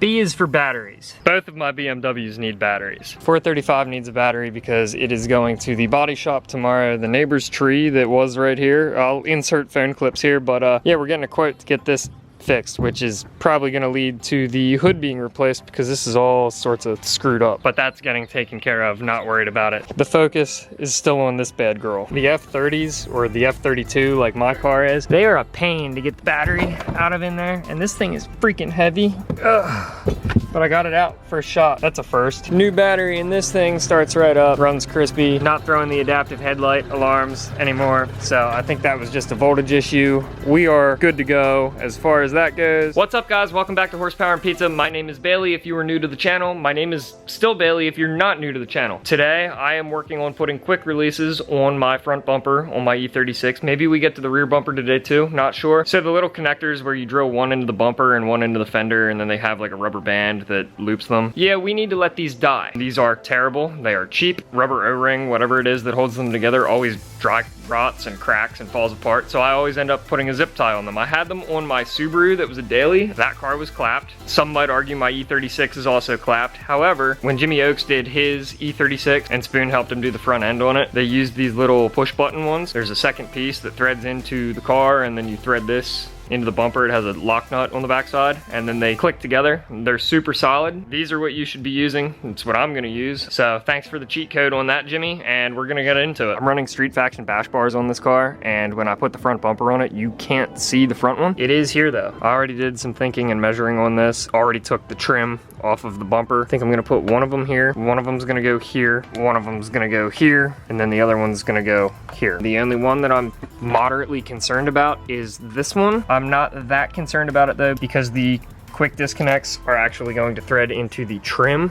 B is for batteries. Both of my BMWs need batteries. 435 needs a battery because it is going to the body shop tomorrow. The neighbor's tree that was right here. I'll insert phone clips here, but yeah, we're getting a quote to get this fixed, which is probably going to lead to the hood being replaced because this is all sorts of screwed up, but that's getting taken care of, not worried about it. The focus is still on this bad girl. The F30s or the F32 like my car is, they are a pain to get the battery out of in there, and this thing is freaking heavy. Ugh. But I got it out first shot. That's a first. New battery in this thing, starts right up, runs crispy, not throwing the adaptive headlight alarms anymore. So I think that was just a voltage issue. We are good to go as far as that goes. What's up guys, welcome back to Horsepower and Pizza. My name is Bailey if you are new to the channel. My name is still Bailey if you're not new to the channel. Today I am working on putting quick releases on my front bumper on my E36. Maybe we get to the rear bumper today too, not sure. So the little connectors where you drill one into the bumper and one into the fender and then they have like a rubber band that loops them. Yeah, we need to let these die. These are terrible. They are cheap. Rubber O-ring, whatever it is that holds them together, always dry rots and cracks and falls apart. So I always end up putting a zip tie on them. I had them on my Subaru that was a daily. That car was clapped. Some might argue my E36 is also clapped. However, when Jimmy Oakes did his E36 and Spoon helped him do the front end on it, they used these little push button ones. There's a second piece that threads into the car and then you thread this into the bumper. It has a lock nut on the backside and then they click together. They're super solid. These are what you should be using. It's what I'm gonna use. So thanks for the cheat code on that, Jimmy, and we're gonna get into it. I'm running Street Faction bash bars on this car, and when I put the front bumper on it, you can't see the front one. It is here though. I already did some thinking and measuring on this. Already took the trim off of the bumper. I think I'm gonna put one of them here. One of them's gonna go here. One of them's gonna go here. And then the other one's gonna go here. The only one that I'm moderately concerned about is this one. I'm not that concerned about it though, because the quick disconnects are actually going to thread into the trim,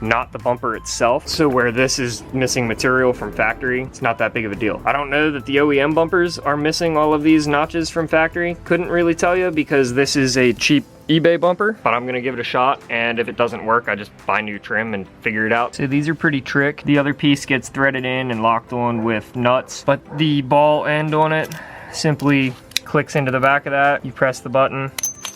not the bumper itself. So where this is missing material from factory, it's not that big of a deal. I don't know that the OEM bumpers are missing all of these notches from factory. Couldn't really tell you because this is a cheap eBay bumper, but I'm gonna give it a shot, and if it doesn't work, I just buy new trim and figure it out. So these are pretty trick. The other piece gets threaded in and locked on with nuts, but the ball end on it simply clicks into the back of that. You press the button,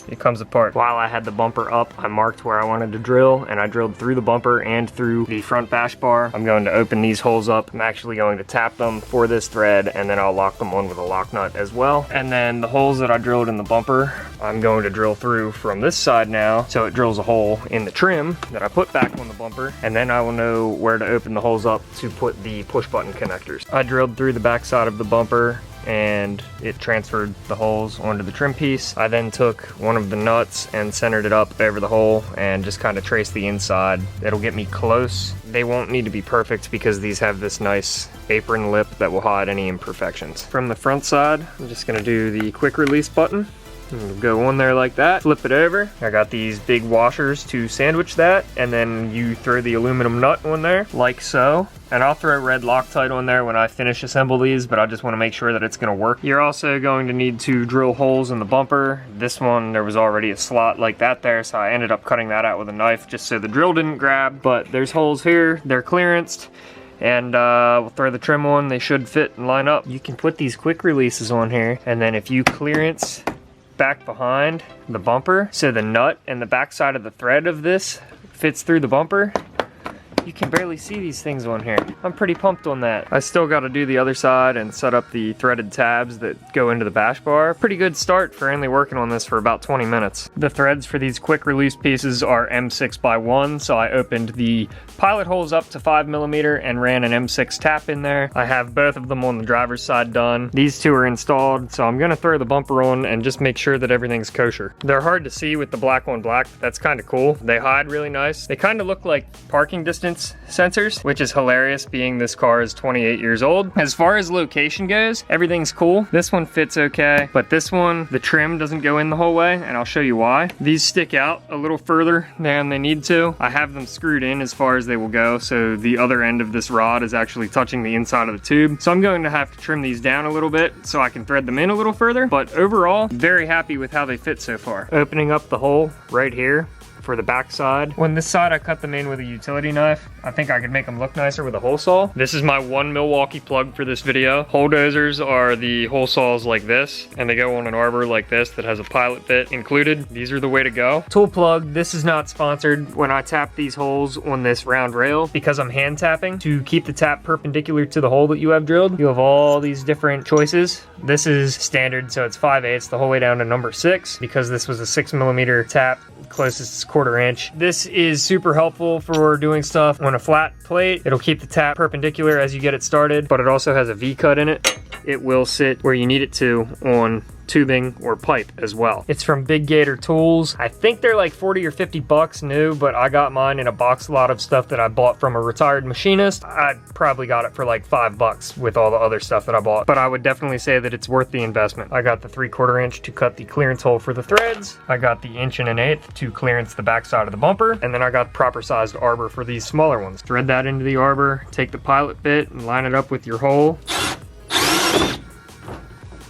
it comes apart. While I had the bumper up, I marked where I wanted to drill, and I drilled through the bumper and through the front bash bar. I'm going to open these holes up. I'm actually going to tap them for this thread, and then I'll lock them on with a lock nut as well. And then the holes that I drilled in the bumper, I'm going to drill through from this side now, so it drills a hole in the trim that I put back on the bumper, and then I will know where to open the holes up to put the push button connectors. I drilled through the back side of the bumper, and it transferred the holes onto the trim piece. I then took one of the nuts and centered it up over the hole and just kind of traced the inside. It'll get me close. They won't need to be perfect because these have this nice apron lip that will hide any imperfections. From the front side, I'm just gonna do the quick release button. Go on there like that, flip it over. I got these big washers to sandwich that, and then you throw the aluminum nut on there, like so. And I'll throw red Loctite on there when I finish assemble these, but I just want to make sure that it's gonna work. You're also going to need to drill holes in the bumper. This one, there was already a slot like that there, so I ended up cutting that out with a knife just so the drill didn't grab, but there's holes here, they're clearanced. And we'll throw the trim on, they should fit and line up. You can put these quick releases on here, and then if you clearance back behind the bumper, so the nut and the back side of the thread of this fits through the bumper, you can barely see these things on here. I'm pretty pumped on that. I still got to do the other side and set up the threaded tabs that go into the bash bar. Pretty good start for only working on this for about 20 minutes. The threads for these quick release pieces are M6x1, so I opened the pilot holes up to 5mm and ran an M6 tap in there. I have both of them on the driver's side done. These two are installed, so I'm gonna throw the bumper on and just make sure that everything's kosher. They're hard to see with the black on black, but that's kind of cool. They hide really nice. They kind of look like parking distance sensors, which is hilarious being this car is 28 years old. As far as location goes, everything's cool. This one fits okay, but this one, the trim doesn't go in the whole way, and I'll show you why. These stick out a little further than they need to. I have them screwed in as far as they will go, so the other end of this rod is actually touching the inside of the tube. So I'm going to have to trim these down a little bit so I can thread them in a little further, but overall, very happy with how they fit so far. Opening up the hole right here, for the back side. On this side, I cut them in with a utility knife. I think I could make them look nicer with a hole saw. This is my one Milwaukee plug for this video. Hole dozers are the hole saws like this, and they go on an arbor like this that has a pilot bit included. These are the way to go. Tool plug, this is not sponsored. When I tap these holes on this round rail, because I'm hand tapping, to keep the tap perpendicular to the hole that you have drilled, you have all these different choices. This is standard, so it's 5/8 the whole way down to number 6, because this was a 6mm tap, closest is 1/4 inch. This is super helpful for doing stuff on a flat plate. It'll keep the tap perpendicular as you get it started, but it also has a V-cut in it. It will sit where you need it to on tubing or pipe as well. It's from Big Gator Tools. I think they're like 40 or 50 bucks new, but I got mine in a box lot of stuff that I bought from a retired machinist. I probably got it for like 5 bucks with all the other stuff that I bought, but I would definitely say that it's worth the investment. I got the 3/4 inch to cut the clearance hole for the threads. I got the 1 1/8 to clearance the backside of the bumper, and then I got proper sized arbor for these smaller ones. Thread that into the arbor, take the pilot bit and line it up with your hole.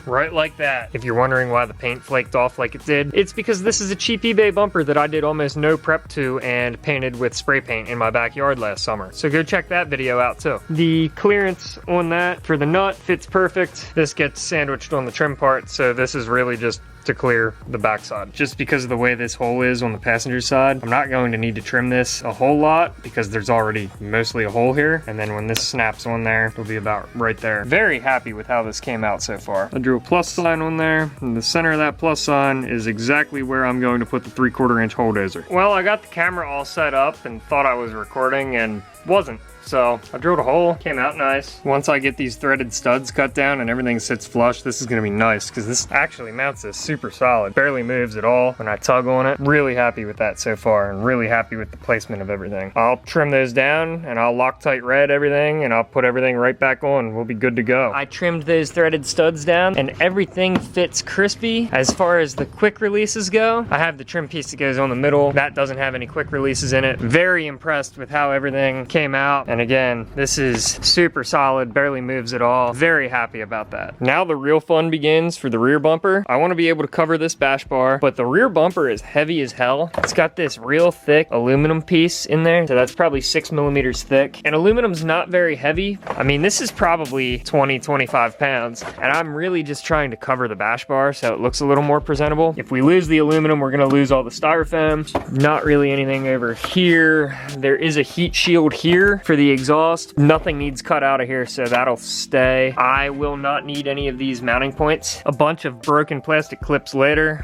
Right like that. If you're wondering why the paint flaked off like it did, it's because this is a cheap eBay bumper that I did almost no prep to and painted with spray paint in my backyard last summer. So go check that video out too. The clearance on that for the nut fits perfect. This gets sandwiched on the trim part, so this is really just to clear the backside. Just because of the way this hole is on the passenger side, I'm not going to need to trim this a whole lot because there's already mostly a hole here. And then when this snaps on there, it'll be about right there. Very happy with how this came out so far. I drew a plus sign on there, and the center of that plus sign is exactly where I'm going to put the 3/4 inch hole dozer. Well, I got the camera all set up and thought I was recording and wasn't. So I drilled a hole, came out nice. Once I get these threaded studs cut down and everything sits flush, this is gonna be nice because this actually mounts this super solid. Barely moves at all when I tug on it. Really happy with that so far and really happy with the placement of everything. I'll trim those down and I'll Loctite red everything and I'll put everything right back on. We'll be good to go. I trimmed those threaded studs down and everything fits crispy. As far as the quick releases go, I have the trim piece that goes on the middle. That doesn't have any quick releases in it. Very impressed with how everything came out. And again, this is super solid, barely moves at all. Very happy about that. Now the real fun begins for the rear bumper. I want to be able to cover this bash bar, but the rear bumper is heavy as hell. It's got this real thick aluminum piece in there, so that's probably 6mm thick. And aluminum's not very heavy. I mean, this is probably 20-25 pounds, and I'm really just trying to cover the bash bar so it looks a little more presentable. If we lose the aluminum, we're gonna lose all the styrofoam. Not really anything over here. There is a heat shield here for the exhaust. Nothing needs cut out of here, so that'll stay. I will not need any of these mounting points. A bunch of broken plastic clips later.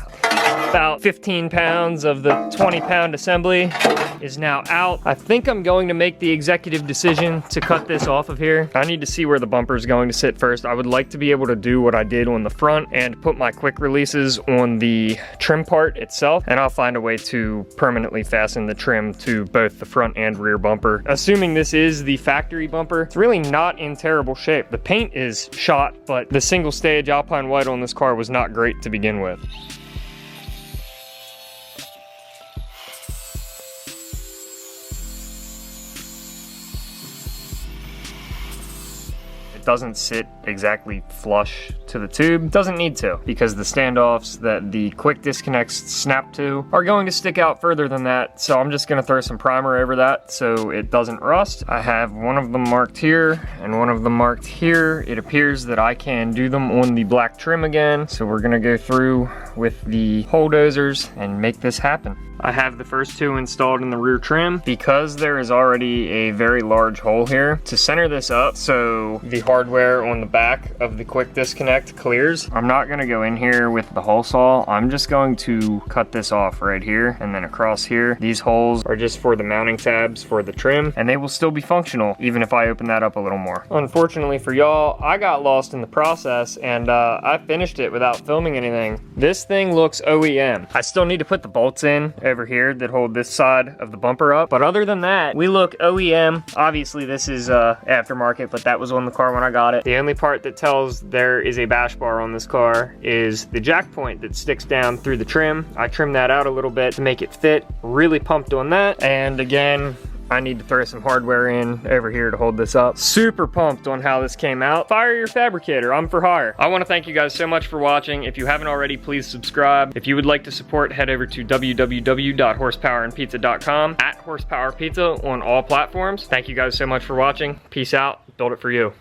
About 15 pounds of the 20-pound assembly is now out. I think I'm going to make the executive decision to cut this off of here. I need to see where the bumper is going to sit first. I would like to be able to do what I did on the front and put my quick releases on the trim part itself, and I'll find a way to permanently fasten the trim to both the front and rear bumper. Assuming this is the factory bumper, it's really not in terrible shape. The paint is shot, but the single stage Alpine white on this car was not great to begin with. Doesn't sit exactly flush to the tube. Doesn't need to, because the standoffs that the quick disconnects snap to are going to stick out further than that, so I'm just gonna throw some primer over that so it doesn't rust. I have one of them marked here and one of them marked here. It appears that I can do them on the black trim again, so we're gonna go through with the hole dozers and make this happen. I have the first two installed in the rear trim. Because there is already a very large hole here, to center this up so the hardware on the back of the quick disconnect clears, I'm not gonna go in here with the hole saw. I'm just going to cut this off right here and then across here. These holes are just for the mounting tabs for the trim, and they will still be functional even if I open that up a little more. Unfortunately for y'all, I got lost in the process and I finished it without filming anything. This thing looks OEM. I still need to put the bolts in over here that hold this side of the bumper up, but other than that, we look OEM. Obviously this is aftermarket, but that was on the car when I got it. The only part that tells there is a bash bar on this car is the jack point that sticks down through the trim. I trimmed that out a little bit to make it fit. Really pumped on that, and again, I need to throw some hardware in over here to hold this up. Super pumped on how this came out. Fire your fabricator, I'm for hire. I want to thank you guys so much for watching. If you haven't already, please subscribe. If you would like to support, head over to www.horsepowerandpizza.com, @horsepowerpizza on all platforms. Thank you guys so much for watching. Peace out. Build it for you.